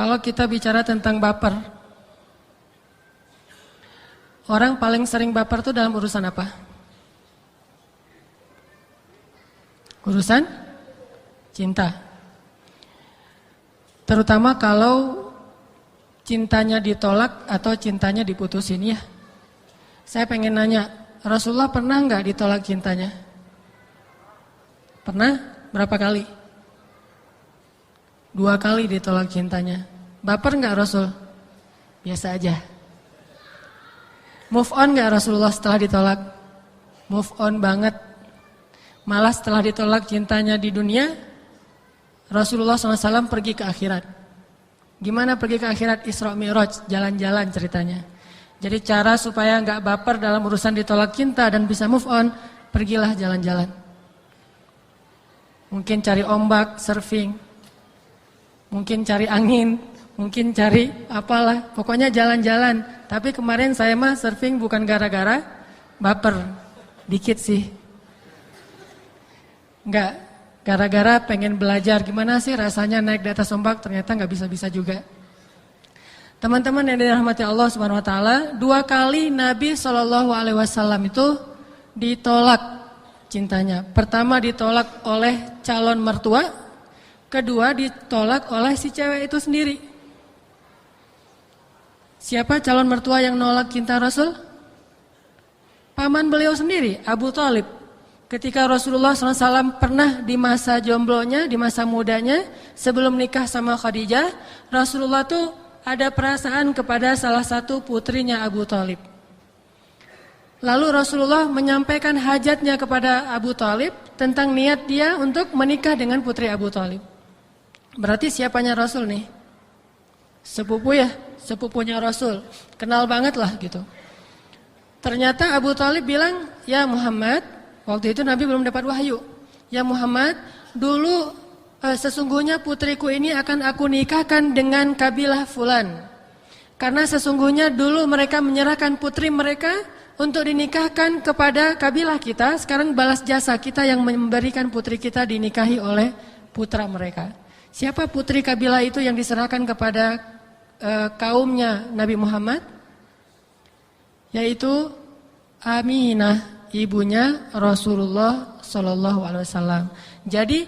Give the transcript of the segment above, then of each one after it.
Kalau kita bicara tentang baper, orang paling sering baper itu dalam urusan apa? Urusan cinta. Terutama kalau cintanya ditolak atau cintanya diputusin ya. Saya pengen nanya, Rasulullah pernah nggak ditolak cintanya? Pernah? Berapa kali? 2 kali ditolak cintanya. Baper nggak Rasul? Biasa aja. Move on nggak Rasulullah setelah ditolak? Move on banget. Malah setelah ditolak cintanya di dunia, Rasulullah SAW pergi ke akhirat. Gimana pergi ke akhirat? Isra Mi'raj, jalan-jalan ceritanya. Jadi cara supaya nggak baper dalam urusan ditolak cinta dan bisa move on, pergilah jalan-jalan. Mungkin cari ombak, surfing. Mungkin cari angin, mungkin cari apalah. Pokoknya jalan-jalan. Tapi kemarin saya mah surfing bukan gara-gara baper. Dikit sih. Enggak, gara-gara pengen belajar gimana sih rasanya naik di atas ombak, ternyata nggak bisa-bisa juga. Teman-teman yang dirahmati Allah Subhanahu wa taala, 2 kali Nabi SAW itu ditolak cintanya. Pertama ditolak oleh calon mertua, kedua ditolak oleh si cewek itu sendiri. Siapa calon mertua yang nolak cinta Rasul? Paman beliau sendiri, Abu Thalib. Ketika Rasulullah SAW pernah di masa jomblonya, di masa mudanya, sebelum nikah sama Khadijah, Rasulullah tuh ada perasaan kepada salah satu putrinya Abu Thalib. Lalu Rasulullah menyampaikan hajatnya kepada Abu Thalib tentang niat dia untuk menikah dengan putri Abu Thalib. Berarti siapanya Rasul nih? Sepupu ya, sepupunya Rasul. Kenal banget lah gitu. Ternyata Abu Thalib bilang, ya Muhammad, waktu itu Nabi belum dapat wahyu. Ya Muhammad, dulu sesungguhnya putriku ini akan aku nikahkan dengan kabilah fulan. Karena sesungguhnya dulu mereka menyerahkan putri mereka untuk dinikahkan kepada kabilah kita. Sekarang balas jasa kita yang memberikan putri kita dinikahi oleh putra mereka. Siapa putri kabilah itu yang diserahkan kepada kaumnya Nabi Muhammad? Yaitu Aminah, ibunya Rasulullah SAW. Jadi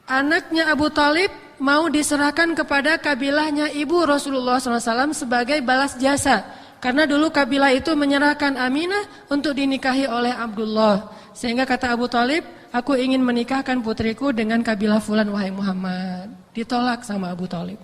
anaknya Abu Thalib mau diserahkan kepada kabilahnya ibu Rasulullah SAW sebagai balas jasa. Karena dulu kabilah itu menyerahkan Aminah untuk dinikahi oleh Abdullah. Sehingga kata Abu Thalib, aku ingin menikahkan putriku dengan kabilah fulan wahai Muhammad. Ditolak sama Abu Thalib.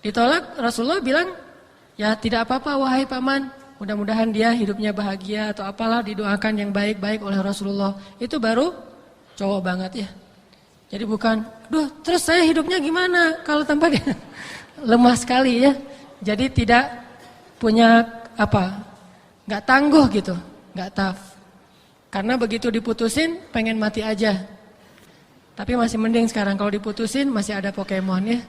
Ditolak, Rasulullah bilang, ya tidak apa-apa wahai paman. Mudah-mudahan dia hidupnya bahagia atau apalah, didoakan yang baik-baik oleh Rasulullah. Itu baru cowok banget ya. Jadi bukan, terus saya hidupnya gimana kalau tanpa dia? Lemah sekali ya. Jadi tidak punya nggak tangguh gitu, nggak tough. Karena begitu diputusin, pengen mati aja. Tapi masih mending sekarang kalau diputusin masih ada Pokemon ya.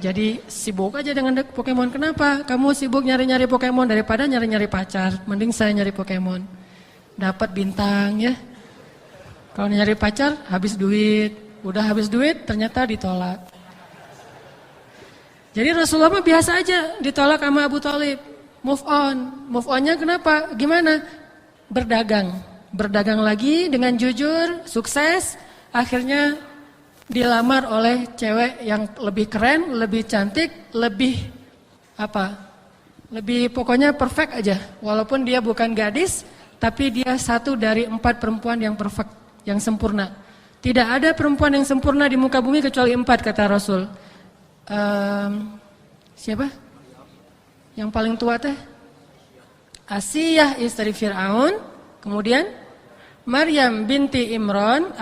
Jadi sibuk aja dengan Pokemon. Kenapa? Kamu sibuk nyari-nyari Pokemon daripada nyari-nyari pacar. Mending saya nyari Pokemon. Dapat bintang ya. Kalau nyari pacar, habis duit. Udah habis duit, ternyata ditolak. Jadi Rasulullah mah biasa aja ditolak sama Abu Thalib. Move on. Move onnya kenapa? Gimana? Berdagang. Berdagang lagi dengan jujur, sukses. Akhirnya dilamar oleh cewek yang lebih keren, lebih cantik, lebih lebih pokoknya perfect aja. Walaupun dia bukan gadis, tapi dia satu dari 4 perempuan yang perfect, yang sempurna. Tidak ada perempuan yang sempurna di muka bumi kecuali 4 kata Rasul. Siapa? Yang paling tua teh? Asiyah istri Fir'aun, kemudian Maryam binti Imran,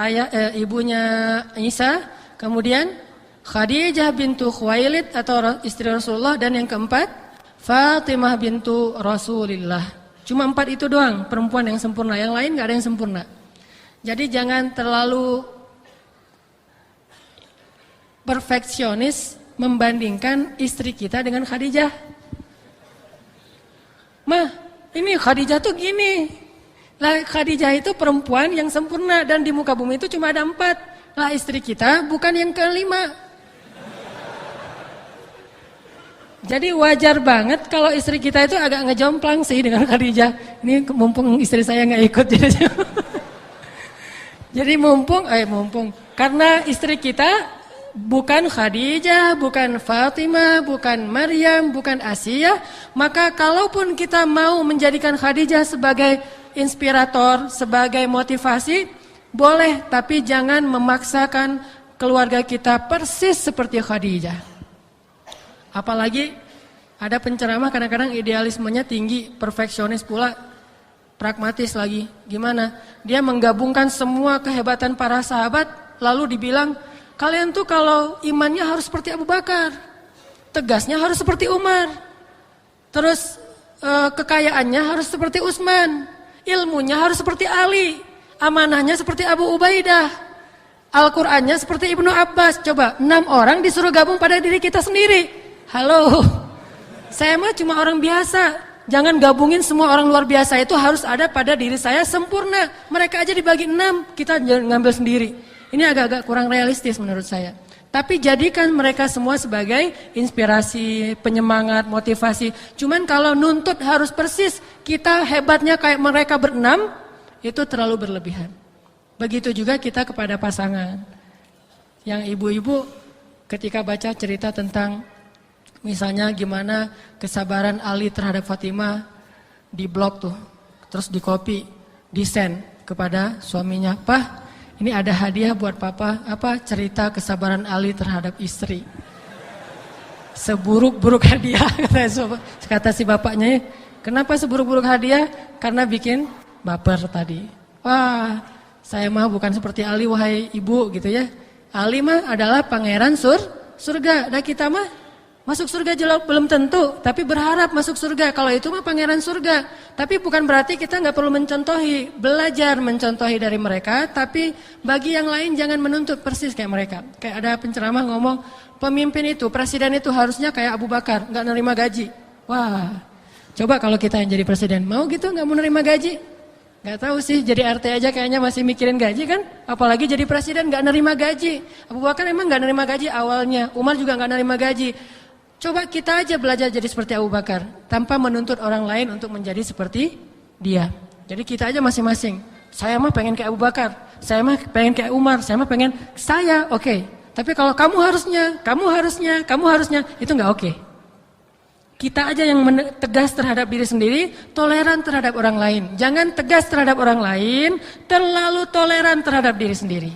ibunya Isa, kemudian Khadijah bintu Khuwailid atau istri Rasulullah, dan yang keempat Fatimah bintu Rasulillah. Cuma 4 itu doang perempuan yang sempurna, yang lain gak ada yang sempurna. Jadi jangan terlalu perfeksionis membandingkan istri kita dengan Khadijah. Mah, ini Khadijah tuh gini. Lah Khadijah itu perempuan yang sempurna dan di muka bumi itu cuma ada 4. Lah istri kita bukan yang kelima. Jadi wajar banget kalau istri kita itu agak ngejomplang sih dengan Khadijah. Ini mumpung istri saya nggak ikut jadi mumpung karena istri kita bukan Khadijah, bukan Fatimah, bukan Maryam, bukan Asiyah, maka kalaupun kita mau menjadikan Khadijah sebagai inspirator, sebagai motivasi, boleh, tapi jangan memaksakan keluarga kita persis seperti Khadijah. Apalagi ada penceramah kadang-kadang idealismenya tinggi, perfeksionis pula, pragmatis lagi. Gimana? Dia menggabungkan semua kehebatan para sahabat, lalu dibilang, kalian tuh kalau imannya harus seperti Abu Bakar, tegasnya harus seperti Umar, terus kekayaannya harus seperti Utsman, ilmunya harus seperti Ali, amanahnya seperti Abu Ubaidah, Al-Qur'annya seperti Ibnu Abbas. Coba 6 orang disuruh gabung pada diri kita sendiri. Halo, saya mah cuma orang biasa. Jangan gabungin semua orang luar biasa itu harus ada pada diri saya sempurna. Mereka aja dibagi 6, kita ngambil sendiri. Ini agak-agak kurang realistis menurut saya. Tapi jadikan mereka semua sebagai inspirasi, penyemangat, motivasi. Cuman kalau nuntut harus persis, kita hebatnya kayak mereka berenam, itu terlalu berlebihan. Begitu juga kita kepada pasangan. Yang ibu-ibu ketika baca cerita tentang misalnya gimana kesabaran Ali terhadap Fatimah, di blog tuh, terus di copy, di send kepada suaminya, "Pak, ini ada hadiah buat papa, apa cerita kesabaran Ali terhadap istri." Seburuk-buruk hadiah, kata si bapaknya. Kenapa seburuk-buruk hadiah? Karena bikin baper tadi. Wah, saya mah bukan seperti Ali wahai ibu gitu ya. Ali mah adalah pangeran surga. Dan kita mah masuk surga belum tentu, tapi berharap masuk surga. Kalau itu mah pangeran surga. Tapi bukan berarti kita nggak perlu mencontohi, belajar mencontohi dari mereka. Tapi bagi yang lain jangan menuntut persis kayak mereka. Kayak ada penceramah ngomong, pemimpin itu, presiden itu harusnya kayak Abu Bakar, nggak nerima gaji. Wah, coba kalau kita yang jadi presiden, mau gitu nggak mau nerima gaji? Nggak tahu sih, jadi RT aja kayaknya masih mikirin gaji kan? Apalagi jadi presiden nggak nerima gaji. Abu Bakar emang nggak nerima gaji awalnya, Umar juga nggak nerima gaji. Coba kita aja belajar jadi seperti Abu Bakar, tanpa menuntut orang lain untuk menjadi seperti dia. Jadi kita aja masing-masing. Saya mah pengen kayak Abu Bakar, saya mah pengen kayak Umar, saya mah pengen oke. Tapi kalau kamu harusnya, itu nggak oke. Kita aja yang tegas terhadap diri sendiri, toleran terhadap orang lain. Jangan tegas terhadap orang lain, terlalu toleran terhadap diri sendiri.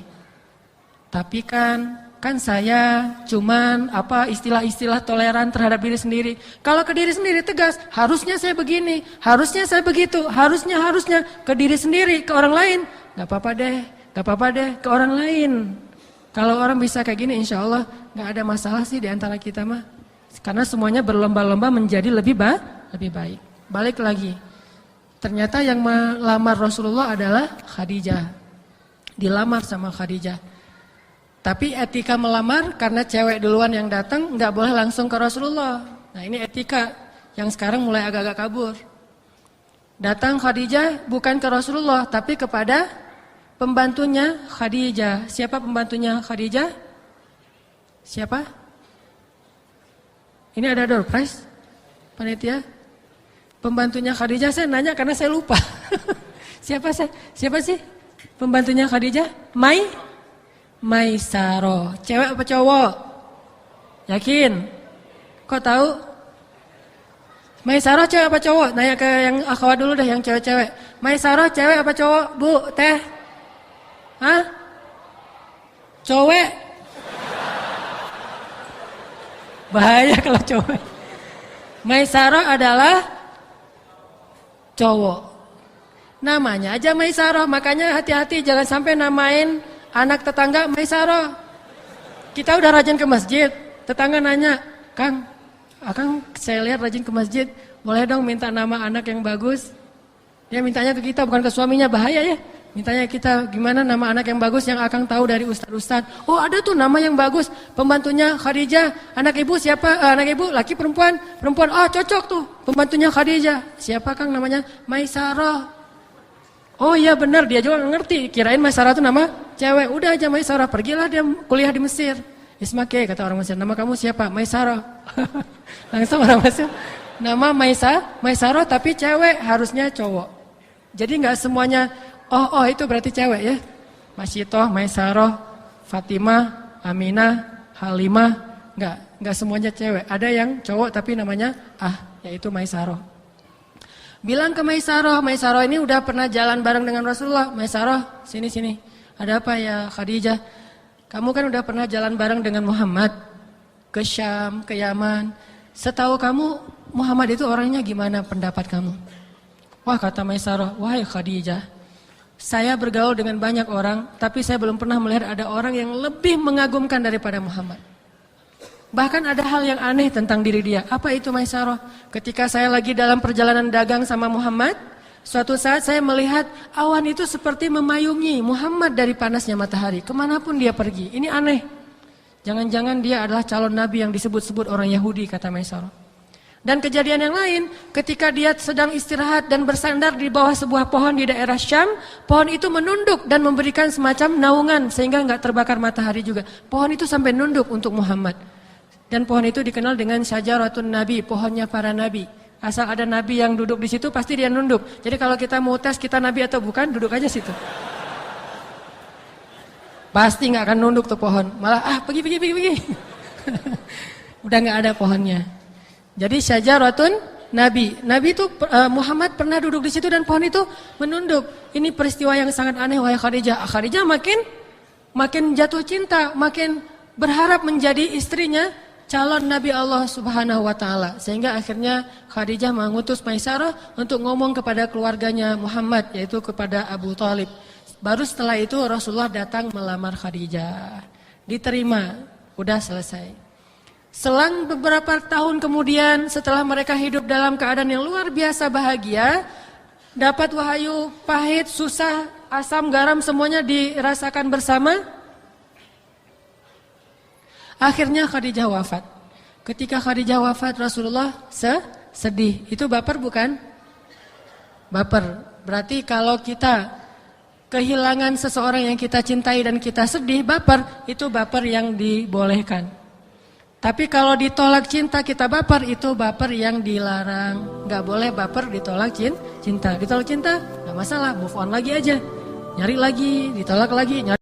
Tapi kan saya cuman istilah-istilah toleran terhadap diri sendiri. Kalau ke diri sendiri tegas, harusnya saya begini, harusnya saya begitu, harusnya ke diri sendiri, ke orang lain, nggak apa-apa deh ke orang lain. Kalau orang bisa kayak gini, insya Allah nggak ada masalah sih di antara kita mah. Karena semuanya berlomba-lomba menjadi lebih baik. Balik lagi, ternyata yang melamar Rasulullah adalah Khadijah, dilamar sama Khadijah. Tapi etika melamar karena cewek duluan yang datang nggak boleh langsung ke Rasulullah. Nah ini etika yang sekarang mulai agak-agak kabur. Datang Khadijah bukan ke Rasulullah tapi kepada pembantunya Khadijah. Siapa pembantunya Khadijah? Siapa? Ini ada door prize panitia. Pembantunya Khadijah saya nanya karena saya lupa. Siapa sih pembantunya Khadijah? Maisaro, cewek apa cowok? Yakin? Kok tahu? Maisaro cewek apa cowok? Nanya ke yang akhwat dulu deh, yang cewek-cewek. Maisaro cewek apa cowok? Bu, teh? Hah? Cowek? Bahaya kalau cowok. Maisaro adalah cowok. Namanya aja Maisaro, makanya hati-hati jangan sampai namain anak tetangga Maisaro. Kita udah rajin ke masjid, tetangga nanya, Akang saya lihat rajin ke masjid, boleh dong minta nama anak yang bagus? Dia mintanya ke kita, bukan ke suaminya, bahaya ya. Mintanya kita, gimana nama anak yang bagus yang Akang tahu dari ustad-ustad. Oh ada tuh nama yang bagus, pembantunya Khadijah. Anak ibu siapa? Anak ibu laki perempuan? Perempuan, cocok tuh, pembantunya Khadijah. Siapa Kang namanya? Maisaro. Oh iya benar, dia juga ngerti, kirain Maisaro itu nama cewek. Udah aja Maisarah, pergilah dia kuliah di Mesir. Ismake, kata orang Mesir, nama kamu siapa? Maisarah. Langsung orang Mesir, nama Maisarah tapi cewek, harusnya cowok. Jadi nggak semuanya, oh itu berarti cewek ya. Masyitoh, Maisarah, Fatimah, Aminah, Halimah, nggak semuanya cewek. Ada yang cowok tapi namanya yaitu Maisarah. Bilang ke Maisarah ini udah pernah jalan bareng dengan Rasulullah. Maisarah, sini. Ada apa ya Khadijah? Kamu kan udah pernah jalan bareng dengan Muhammad ke Syam, ke Yaman. Setahu kamu Muhammad itu orangnya gimana, pendapat kamu? Wah, kata Maisarah, wahai Khadijah, saya bergaul dengan banyak orang, tapi saya belum pernah melihat ada orang yang lebih mengagumkan daripada Muhammad. Bahkan ada hal yang aneh tentang diri dia. Apa itu Maisarah? Ketika saya lagi dalam perjalanan dagang sama Muhammad, suatu saat saya melihat awan itu seperti memayungi Muhammad dari panasnya matahari. Kemanapun dia pergi. Ini aneh. Jangan-jangan dia adalah calon nabi yang disebut-sebut orang Yahudi, kata Maisarah. Dan kejadian yang lain, ketika dia sedang istirahat dan bersandar di bawah sebuah pohon di daerah Syam, pohon itu menunduk dan memberikan semacam naungan sehingga nggak terbakar matahari juga. Pohon itu sampai nunduk untuk Muhammad. Dan pohon itu dikenal dengan syajaratun nabi, pohonnya para nabi. Asal ada nabi yang duduk di situ pasti dia nunduk. Jadi kalau kita mau tes kita nabi atau bukan, duduk aja situ. Pasti nggak akan nunduk tuh pohon. Malah pergi. Udah nggak ada pohonnya. Jadi syajaratun nabi. Nabi itu Muhammad pernah duduk di situ dan pohon itu menunduk. Ini peristiwa yang sangat aneh wahai Khadijah. Khadijah makin jatuh cinta, makin berharap menjadi istrinya calon Nabi Allah Subhanahu wa taala. Sehingga akhirnya Khadijah mengutus Maisarah untuk ngomong kepada keluarganya Muhammad, yaitu kepada Abu Thalib. Baru setelah itu Rasulullah datang melamar Khadijah. Diterima, udah selesai. Selang beberapa tahun kemudian setelah mereka hidup dalam keadaan yang luar biasa bahagia, dapat wahyu pahit, susah, asam, garam semuanya dirasakan bersama. Akhirnya Khadijah wafat. Ketika Khadijah wafat, Rasulullah sedih. Itu baper bukan? Baper. Berarti kalau kita kehilangan seseorang yang kita cintai dan kita sedih, baper, itu baper yang dibolehkan. Tapi kalau ditolak cinta kita baper, itu baper yang dilarang. Gak boleh baper ditolak cinta. Ditolak cinta, gak masalah, move on lagi aja. Nyari lagi, ditolak lagi, nyari